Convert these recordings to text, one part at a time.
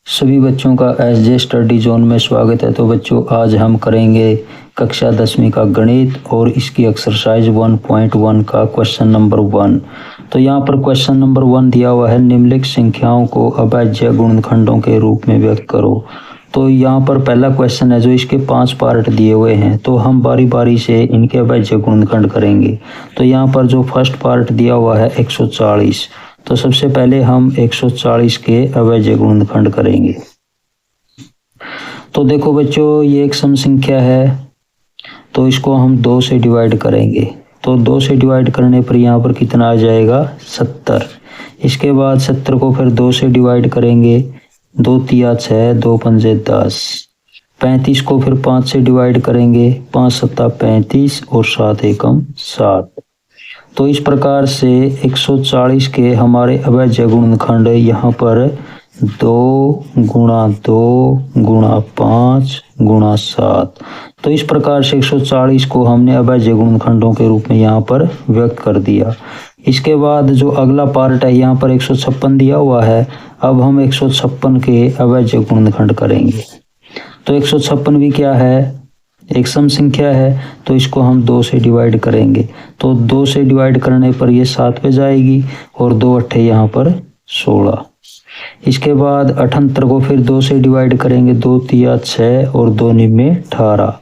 सभी बच्चों का एसजे स्टडी जोन में स्वागत है। तो बच्चों, आज हम करेंगे कक्षा 10वीं का गणित और इसकी एक्सरसाइज 1.1 का क्वेश्चन नंबर 1। तो यहाँ पर क्वेश्चन नंबर 1 दिया हुआ है, निम्नलिखित संख्याओं को अभाज्य गुणनखंडों के रूप में व्यक्त करो। तो यहाँ पर पहला क्वेश्चन है जो इसके 5 पार्ट दिए हुए हैं, तो हम बारी बारी से इनके अभाज्य गुणनखंड करेंगे। तो यहाँ पर जो फर्स्ट पार्ट दिया हुआ है 140, तो सबसे पहले हम 140 के अभाज्य गुणनखंड करेंगे। तो देखो बच्चों, ये एक सम संख्या है, तो इसको हम 2 से डिवाइड करेंगे। तो 2 से डिवाइड करने पर यहाँ पर कितना आ जाएगा, 70। इसके बाद 70 को फिर 2 से डिवाइड करेंगे, 2 तिया 6, 2 पंजे 10। 35 को फिर 5 से डिवाइड करेंगे, 5 सत्ता 35 और 7 एकम 7। तो इस प्रकार से 140 के हमारे अभाज्य गुणनखंड यहाँ पर 2 गुणा 2 गुणा 5 गुणा 7। तो इस प्रकार से 140 को हमने अभाज्य गुणनखंडों के रूप में यहाँ पर व्यक्त कर दिया। इसके बाद जो अगला पार्ट है, यहाँ पर 156 दिया हुआ है। अब हम 156 के अभाज्य गुणनखंड करेंगे। तो 156 भी क्या है, एक सम संख्या है, तो इसको हम 2 से डिवाइड करेंगे। तो 2 से डिवाइड करने पर ये 7 पे जाएगी और 2 अट्ठे यहाँ पर 16। इसके बाद 78 को फिर 2 से डिवाइड करेंगे, 2 तिया 6 और 2 निम्मे 18।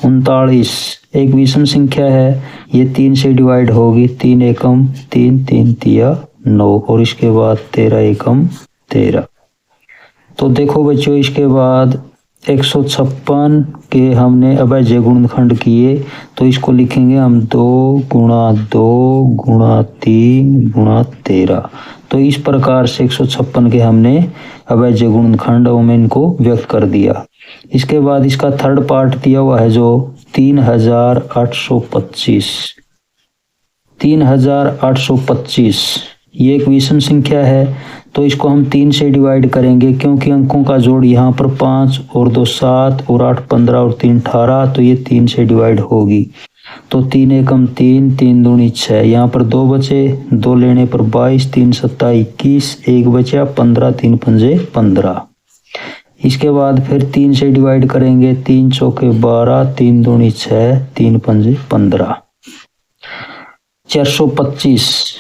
39 एक विषम संख्या है, ये 3 से डिवाइड होगी, 3 एकम 3, 3 तिया 9 और इसके बाद 13 एकम 13। तो देखो बच्चों, इसके बाद 156 के हमने अभाज्य गुणनखंड किए, तो इसको लिखेंगे हम 2 गुणा 2 गुणा 3 गुणा 13। तो इस प्रकार से 156 के हमने अभाज्य गुणनखंडों में इनको व्यक्त कर दिया। इसके बाद इसका थर्ड पार्ट दिया हुआ है जो 3825। 3825 ये एक विषम संख्या है, तो इसको हम 3 से डिवाइड करेंगे, क्योंकि अंकों का जोड़ यहाँ पर 5 और 2 7 और 8 15 और 3 18, तो ये 3 से डिवाइड होगी। तो 3 एकम 3, 3 दूनी 6, यहाँ पर 2 बचे, 2 लेने पर 22, 3 सत्ता 21, 1 बचा 15, 3 पंजे 15। इसके बाद फिर 3 से डिवाइड करेंगे, 3 चौके 12, 3 दूनी 6, 3 पंजे 15। 425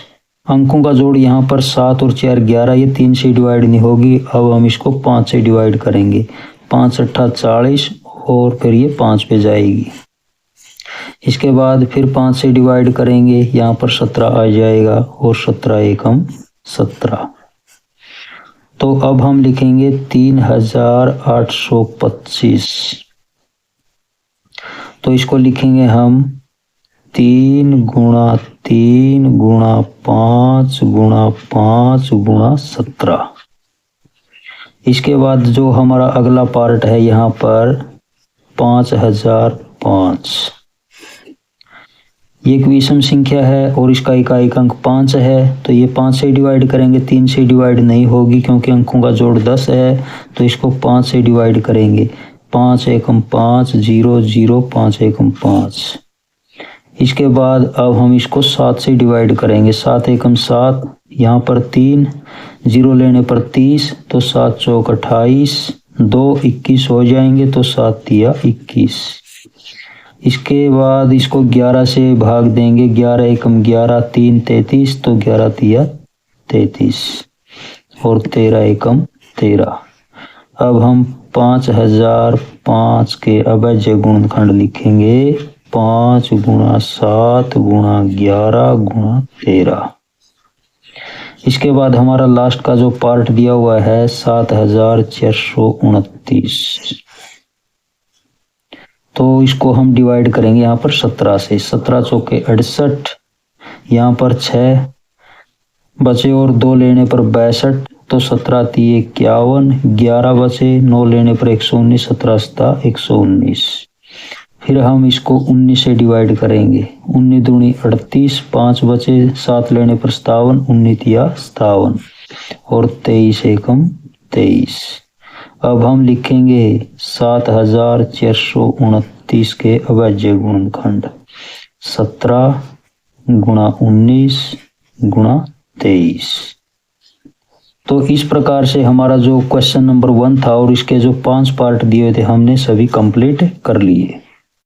अंकों का जोड़ यहाँ पर 7 और 4 11, ये 3 से डिवाइड नहीं होगी। अब हम इसको 5 से डिवाइड करेंगे, 5 अट्ठा 40 और फिर ये 5 पे जाएगी। इसके बाद फिर 5 से डिवाइड करेंगे, यहाँ पर 17 आ जाएगा और 17 एकम 17। तो अब हम लिखेंगे 3825। तो इसको लिखेंगे हम 3 गुणा 3 गुणा 5 गुणा 5 गुणा 17। इसके बाद जो हमारा अगला पार्ट है, यहाँ पर 5005। ये एक विषम संख्या है और इसका इकाई अंक 5 है, तो ये 5 से डिवाइड करेंगे, 3 से डिवाइड नहीं होगी क्योंकि अंकों का जोड़ 10 है, तो इसको 5 से डिवाइड करेंगे। 5 एकम 5 0 0 5 एकम 5। इसके बाद अब हम इसको 7 से डिवाइड करेंगे, 7 एकम 7, यहाँ पर 3 0 लेने पर 30, तो 7 चौक 28, 2 21 हो जाएंगे, तो 7 तिया 21। इसके बाद इसको 11 से भाग देंगे, 11 एकम 11, 3 33, तो 11 तिया 33 और 13 एकम 13। अब हम 5005 के अभाज्य गुणनखंड लिखेंगे, 5 गुणा 7 गुणा 11 गुणा 13। इसके बाद हमारा लास्ट का जो पार्ट दिया हुआ है 7429। तो इसको हम डिवाइड करेंगे यहाँ पर 17 से, 17 चौके 68, यहाँ पर 6 बचे और 2 लेने पर 62, तो 17 तिये 51, 11 बचे, 9 लेने पर 119, 17 सत्ता 119। फिर हम इसको 19 से डिवाइड करेंगे, 19 दूनी 38, 5 बचे, 7 लेने पर 57, 19 तिया 57 और 23 एकम 23। अब हम लिखेंगे 7429 के अभाज्य गुणनखंड, 17 गुणा 19 गुणा 23। तो इस प्रकार से हमारा जो क्वेश्चन नंबर 1 था और इसके जो 5 पार्ट दिए थे हमने सभी कंप्लीट कर लिए।